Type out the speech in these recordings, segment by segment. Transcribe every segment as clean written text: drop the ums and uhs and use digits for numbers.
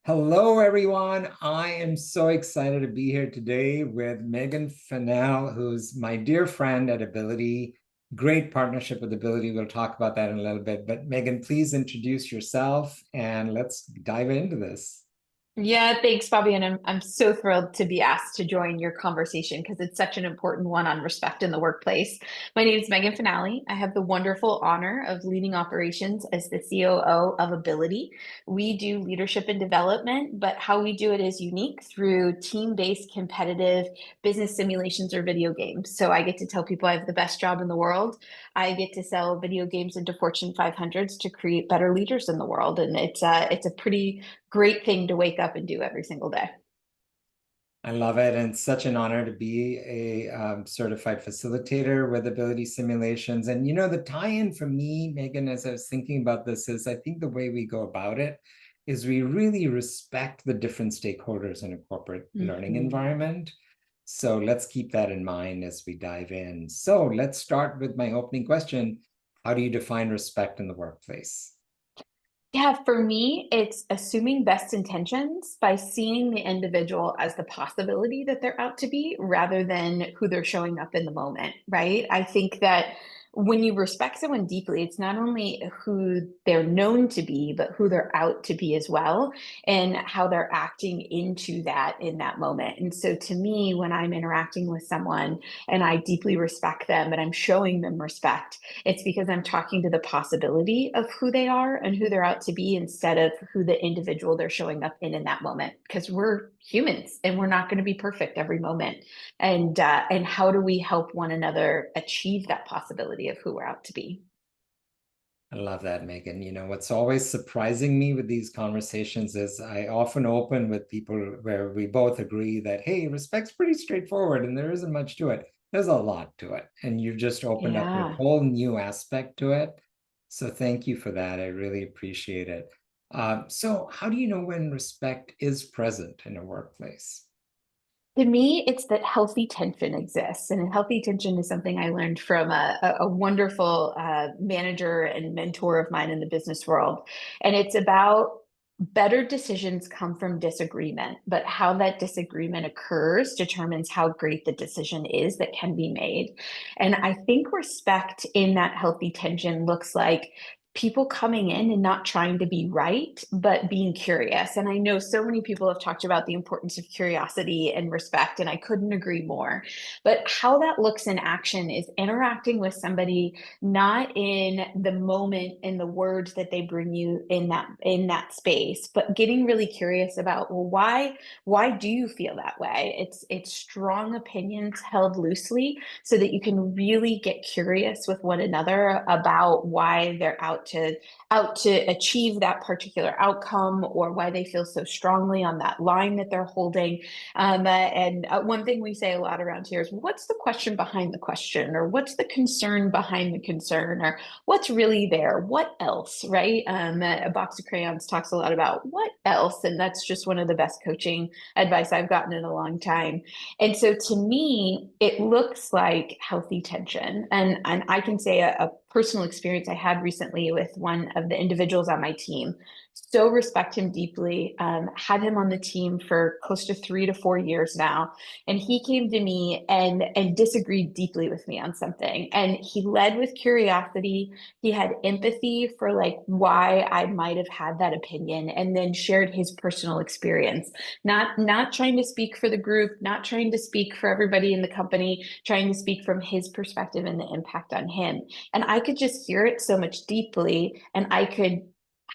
Hello, everyone. I am so excited to be here today with Megan Fanale, who's my dear friend at Ability. Great partnership with Ability. We'll talk about that in a little bit. But Megan, please introduce yourself and let's dive into this. Yeah, thanks, Bobby. And I'm so thrilled to be asked to join your conversation because it's such an important one on respect in the workplace. My name is Megan Fanale. I have the wonderful honor of leading operations as the COO of Ability. We do leadership and development, but how we do it is unique through team-based competitive business simulations or video games. So I get to tell people I have the best job in the world. I get to sell video games into Fortune 500s to create better leaders in the world. And it's a pretty great thing to wake up and do every single day. I love it. And it's such an honor to be a certified facilitator with ability simulations. And, the tie in for me, Megan, as I was thinking about this, is I think the way we go about it is we really respect the different stakeholders in a corporate learning Mhm. environment. So let's keep that in mind as we dive in. So let's start with my opening question. How do you define respect in the workplace? Yeah, for me, it's assuming best intentions by seeing the individual as the possibility that they're out to be rather than who they're showing up in the moment, right? I think that when you respect someone deeply, it's not only who they're known to be, but who they're out to be as well, and how they're acting into that in that moment. And so to me, when I'm interacting with someone and I deeply respect them and I'm showing them respect, it's because I'm talking to the possibility of who they are and who they're out to be instead of who the individual they're showing up in that moment. Because we're humans and we're not going to be perfect every moment. And how do we help one another achieve that possibility of who we're out to be? I love that, Megan. What's always surprising me with these conversations is I often open with people where we both agree that, hey, respect's pretty straightforward and there isn't much to it. There's a lot to it. And you've just opened up a Yeah. whole new aspect to it. So thank you for that. I really appreciate it. So, how do you know when respect is present in a workplace? To me, it's that healthy tension exists. And healthy tension is something I learned from a wonderful manager and mentor of mine in the business world. And it's about better decisions come from disagreement, but how that disagreement occurs determines how great the decision is that can be made. And I think respect in that healthy tension looks like people coming in and not trying to be right, but being curious. And I know so many people have talked about the importance of curiosity and respect, and I couldn't agree more. But how that looks in action is interacting with somebody not in the moment in the words that they bring you in that space, but getting really curious about, well, why do you feel that way? It's strong opinions held loosely so that you can really get curious with one another about why they're out to achieve that particular outcome or why they feel so strongly on that line that they're holding. And one thing we say a lot around here is, what's the question behind the question, or what's the concern behind the concern, or what's really there? What else, right? A box of crayons talks a lot about what else, and that's just one of the best coaching advice I've gotten in a long time. And so to me, it looks like healthy tension. And I can say a personal experience I had recently with one of the individuals on my team. So respect him deeply. Had him on the team for close to 3 to 4 years now, and he came to me and disagreed deeply with me on something. And he led with curiosity. He had empathy for like why I might have had that opinion, and then shared his personal experience. Not trying to speak for the group, not trying to speak for everybody in the company, trying to speak from his perspective and the impact on him. And I could just hear it so much deeply, and I could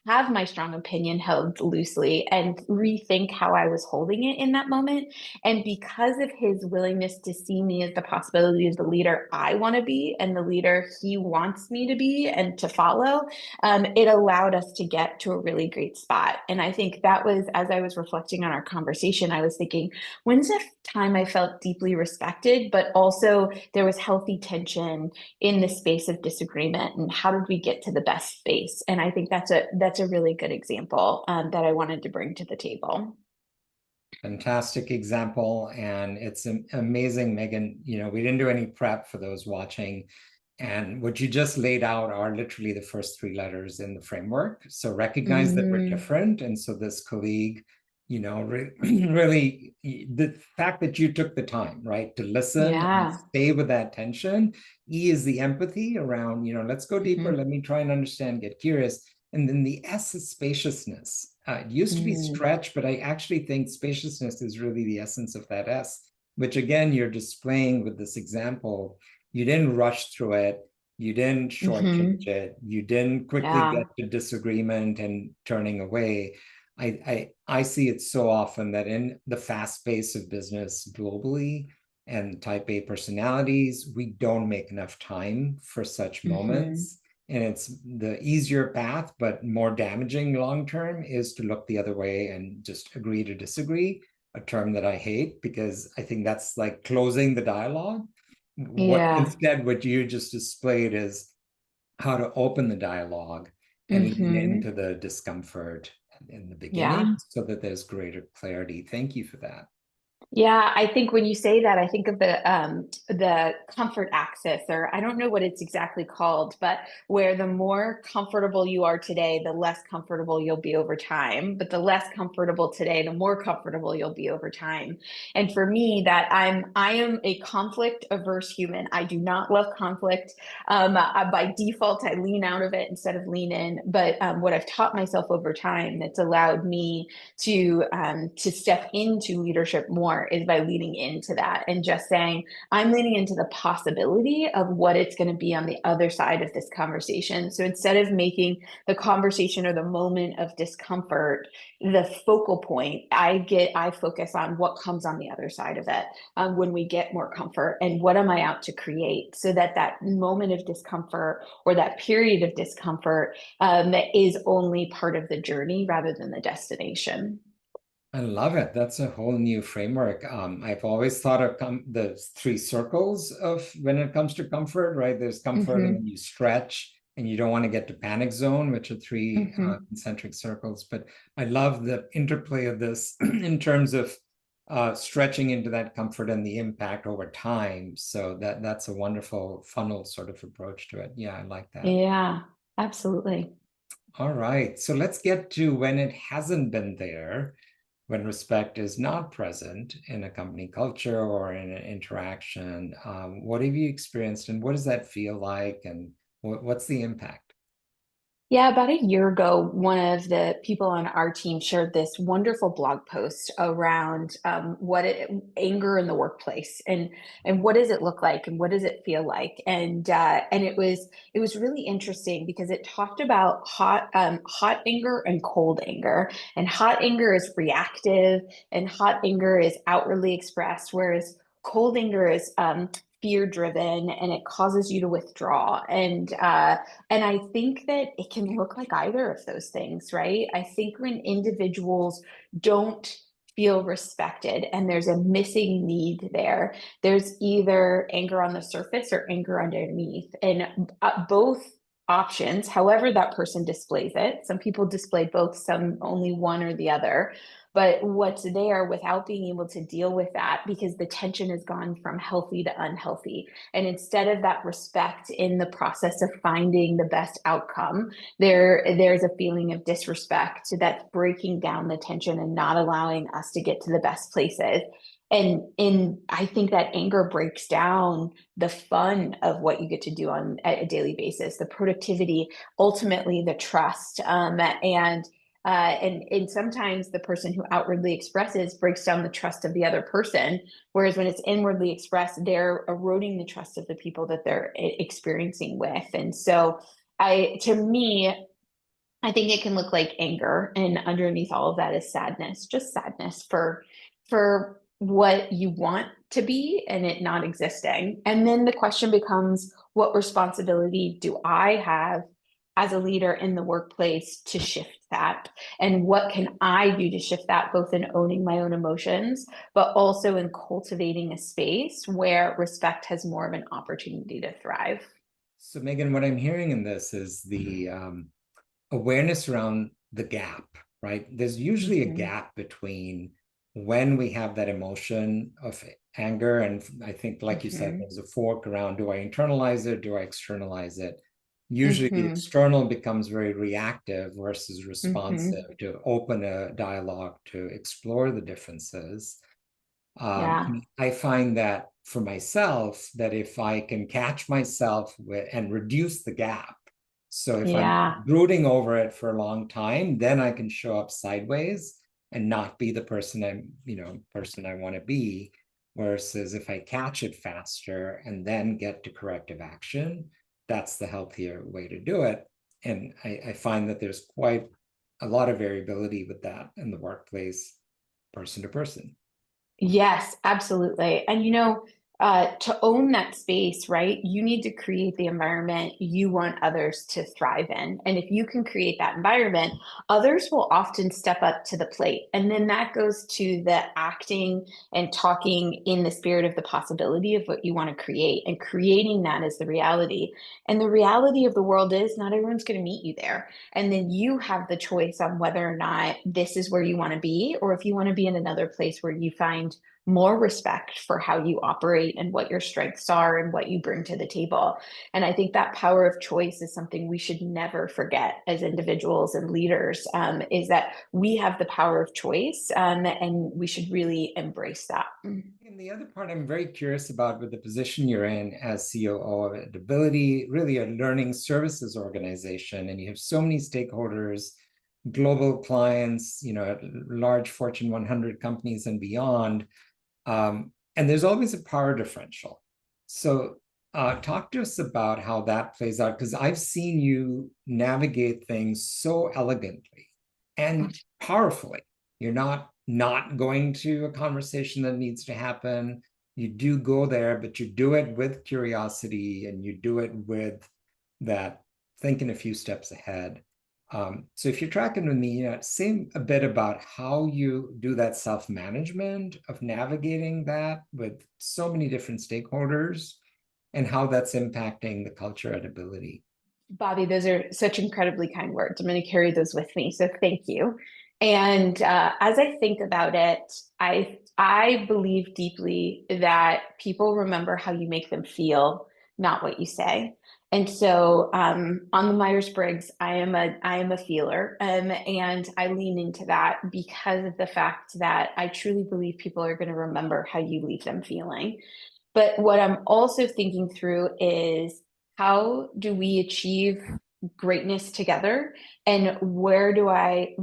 have my strong opinion held loosely and rethink how I was holding it in that moment. And because of his willingness to see me as the possibility of the leader I want to be and the leader he wants me to be and to follow, it allowed us to get to a really great spot. And I think that was, as I was reflecting on our conversation, I was thinking, when's the time I felt deeply respected, but also there was healthy tension in the space of disagreement, and how did we get to the best space? And I think that's a really good example that I wanted to bring to the table. Fantastic example. And it's amazing, Megan. We didn't do any prep for those watching. And what you just laid out are literally the first three letters in the framework. So recognize that we're Mm, different. And so this colleague really the fact that you took the time, right, to listen and Yeah. stay with that tension. E is the empathy around, let's go deeper, Hmm. let me try and understand, get curious. And then the S is spaciousness. It used to be Mm. stretch, but I actually think spaciousness is really the essence of that S, which again, you're displaying with this example. You didn't rush through it. You didn't shortchange Hmm. it. You didn't quickly Yeah. get to disagreement and turning away. I see it so often that in the fast pace of business globally and type A personalities, we don't make enough time for such Hmm. moments. And it's the easier path, but more damaging long term is to look the other way and just agree to disagree, a term that I hate because I think that's like closing the dialogue. Yeah. Instead, what you just displayed is how to open the dialogue and lean Hmm. into the discomfort in the Yeah. beginning so that there's greater clarity. Thank you for that. Yeah, I think when you say that, I think of the comfort axis, or I don't know what it's exactly called, but where the more comfortable you are today, the less comfortable you'll be over time. But the less comfortable today, the more comfortable you'll be over time. And for me, I am a conflict averse human. I do not love conflict. By default, I lean out of it instead of lean in. But what I've taught myself over time that's allowed me to step into leadership more is by leaning into that and just saying, I'm leaning into the possibility of what it's going to be on the other side of this conversation. So instead of making the conversation or the moment of discomfort the focal point, I focus on what comes on the other side of it, when we get more comfort, and what am I out to create, so that that moment of discomfort or that period of discomfort is only part of the journey rather than the destination. I love it. That's a whole new framework. I've always thought of the three circles of when it comes to comfort, right? There's comfort, and then Hmm. you stretch, and you don't want to get to panic zone, which are three Hmm. concentric circles. But I love the interplay of this in terms of stretching into that comfort and the impact over time. So that's a wonderful funnel sort of approach to it. Yeah, I like that. Yeah, absolutely. All right. So let's get to when it hasn't been there, when respect is not present in a company culture or in an interaction. What have you experienced and what does that feel like? And what's the impact? Yeah, about a year ago, one of the people on our team shared this wonderful blog post around anger in the workplace, and what does it look like and what does it feel like, and it was really interesting because it talked about hot anger and cold anger, and hot anger is reactive and hot anger is outwardly expressed, whereas cold anger is fear driven and it causes you to withdraw, and I think that it can look like either of those things, right? I think when individuals don't feel respected and there's a missing need there, there's either anger on the surface or anger underneath. And both options, however that person displays it, some people display both, some only one or the other. But what's there without being able to deal with that because the tension has gone from healthy to unhealthy, and instead of that respect in the process of finding the best outcome, there's a feeling of disrespect that's breaking down the tension and not allowing us to get to the best places. And I think that anger breaks down the fun of what you get to do on a daily basis, the productivity, ultimately the trust, and sometimes the person who outwardly expresses breaks down the trust of the other person. Whereas when it's inwardly expressed, they're eroding the trust of the people that they're experiencing with. And so to me, I think it can look like anger, and underneath all of that is sadness, just sadness for what you want to be and it not existing. And then the question becomes, what responsibility do I have as a leader in the workplace to shift that? And what can I do to shift that, both in owning my own emotions, but also in cultivating a space where respect has more of an opportunity to thrive? So, Megan, what I'm hearing in this is the awareness around the gap, right? There's usually a Mm-hmm. gap between when we have that emotion of anger. And I think, like you said, Mm-hmm. there's a fork around, do I internalize it? Do I externalize it? Usually the Mm-hmm. external becomes very reactive versus Mm-hmm. responsive to open a dialogue to explore the differences. Yeah. I find that for myself, that if I can catch myself and reduce the gap, so if I'm Yeah. brooding over it for a long time, then I can show up sideways and not be the person I want to be. Versus if I catch it faster and then get to corrective action, that's the healthier way to do it. And I find that there's quite a lot of variability with that in the workplace, person to person. Yes, absolutely. And to own that space, right, you need to create the environment you want others to thrive in. And if you can create that environment, others will often step up to the plate. And then that goes to the acting and talking in the spirit of the possibility of what you want to create and creating that as the reality. And the reality of the world is not everyone's going to meet you there. And then you have the choice on whether or not this is where you want to be, or if you want to be in another place where you find more respect for how you operate and what your strengths are and what you bring to the table. And I think that power of choice is something we should never forget as individuals and leaders, is that we have the power of choice, and we should really embrace that. And the other part I'm very curious about with the position you're in as COO of Ability, really a learning services organization, and you have so many stakeholders, global clients, large Fortune 100 companies and beyond. And there's always a power differential. So talk to us about how that plays out, because I've seen you navigate things so elegantly and powerfully. You're not going to a conversation that needs to happen. You do go there, but you do it with curiosity and you do it with that thinking a few steps ahead. So if you're tracking with me, say a bit about how you do that self-management of navigating that with so many different stakeholders and how that's impacting the culture at Ability. Bobby, those are such incredibly kind words. I'm going to carry those with me. So thank you. And as I think about it, I believe deeply that people remember how you make them feel, not what you say. And so on the Myers-Briggs, I am a feeler, and I lean into that because of the fact that I truly believe people are going to remember how you leave them feeling. But what I'm also thinking through is how do we achieve greatness together, and where do I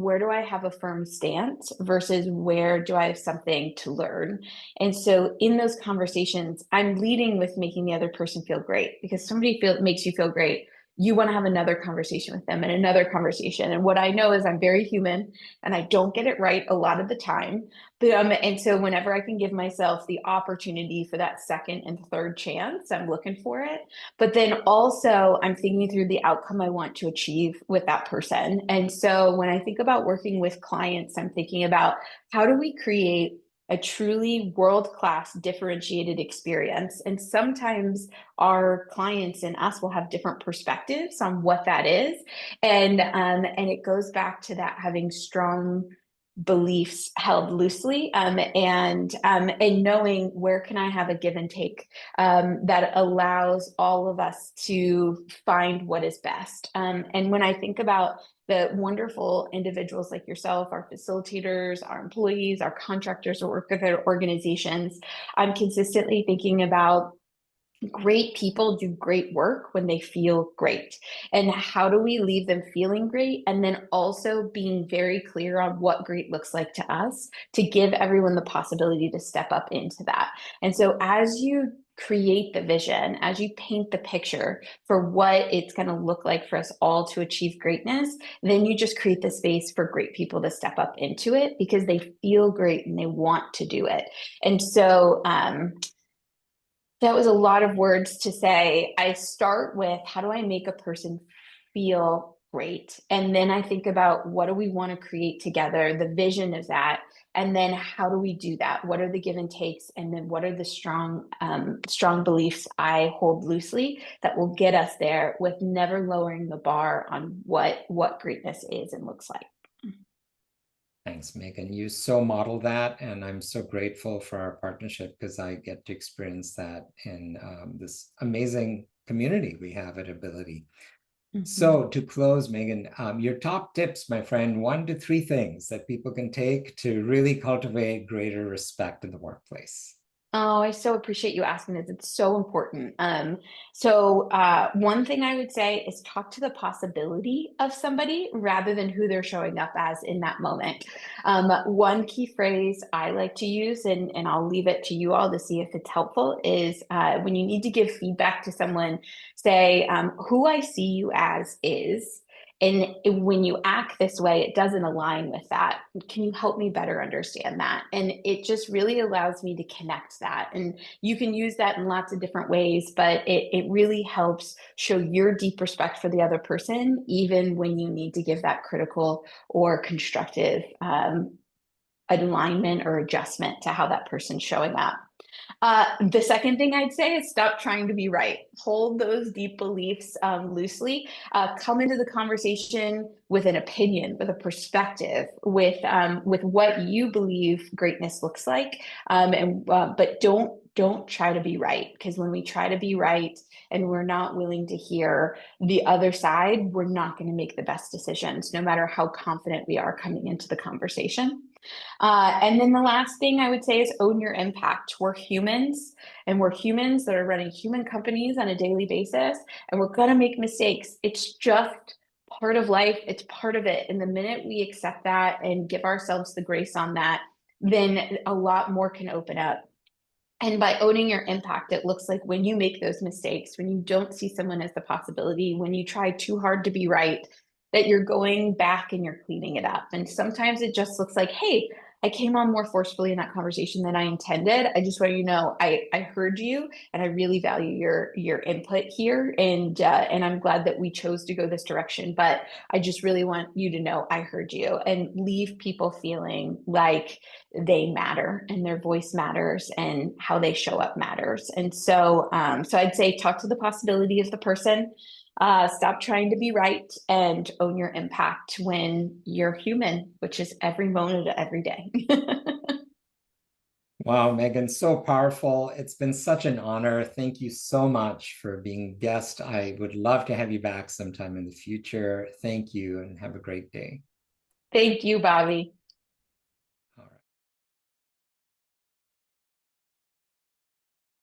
have a firm stance versus where do I have something to learn? And so in those conversations, I'm leading with making the other person feel great, because makes you feel great, you want to have another conversation with them and another conversation. And what I know is I'm very human and I don't get it right a lot of the time. And so whenever I can give myself the opportunity for that second and third chance, I'm looking for it. But then also I'm thinking through the outcome I want to achieve with that person. And so when I think about working with clients, I'm thinking about how do we create a truly world-class differentiated experience. And sometimes our clients and us will have different perspectives on what that is. And it goes back to that having strong beliefs held loosely, and knowing where can I have a give and take, that allows all of us to find what is best. And when I think about the wonderful individuals like yourself, our facilitators, our employees, our contractors who work with our organizations, I'm consistently thinking about great people do great work when they feel great. And how do we leave them feeling great? And then also being very clear on what great looks like to us to give everyone the possibility to step up into that. And so as you create the vision, as you paint the picture for what it's going to look like for us all to achieve greatness, then you just create the space for great people to step up into it because they feel great and they want to do it. And so, that was a lot of words to say. I start with how do I make a person feel great? And then I think about what do we want to create together, the vision of that. And then how do we do that? What are the give and takes? And then what are the strong beliefs I hold loosely that will get us there with never lowering the bar on what greatness is and looks like. Thanks, Megan. You so model that, and I'm so grateful for our partnership because I get to experience that in this amazing community we have at Ability. Mhm. So to close, Megan, your top tips, my friend, 1 to 3 things that people can take to really cultivate greater respect in the workplace. Oh, I so appreciate you asking this. It's so important. One thing I would say is talk to the possibility of somebody rather than who they're showing up as in that moment. One key phrase I like to use, and I'll leave it to you all to see if it's helpful, is when you need to give feedback to someone, say, who I see you as is. And when you act this way, it doesn't align with that. Can you help me better understand that? And it just really allows me to connect that. And you can use that in lots of different ways, but it really helps show your deep respect for the other person, even when you need to give that critical or constructive alignment or adjustment to how that person's showing up. The second thing I'd say is stop trying to be right. Hold those deep beliefs loosely. Come into the conversation with an opinion, with a perspective, with what you believe greatness looks like. But don't try to be right, because when we try to be right and we're not willing to hear the other side, we're not going to make the best decisions, no matter how confident we are coming into the conversation. And then the last thing I would say is own your impact. We're humans, and we're humans that are running human companies on a daily basis, and we're going to make mistakes. It's just part of life, it's part of it. And the minute we accept that and give ourselves the grace on that, then a lot more can open up. And by owning your impact, it looks like when you make those mistakes, when you don't see someone as the possibility, when you try too hard to be right, that you're going back and you're cleaning it up. And sometimes it just looks like, hey, I came on more forcefully in that conversation than I intended. I just want you to know I heard you, and I really value your input here. And I'm glad that we chose to go this direction. But I just really want you to know I heard you, and leave people feeling like they matter and their voice matters and how they show up matters. So I'd say talk to the possibility of the person. Stop trying to be right and own your impact when you're human, which is every moment of every day. Wow, Megan, so powerful. It's been such an honor. Thank you so much for being a guest. I would love to have you back sometime in the future. Thank you and have a great day. Thank you, Bobby.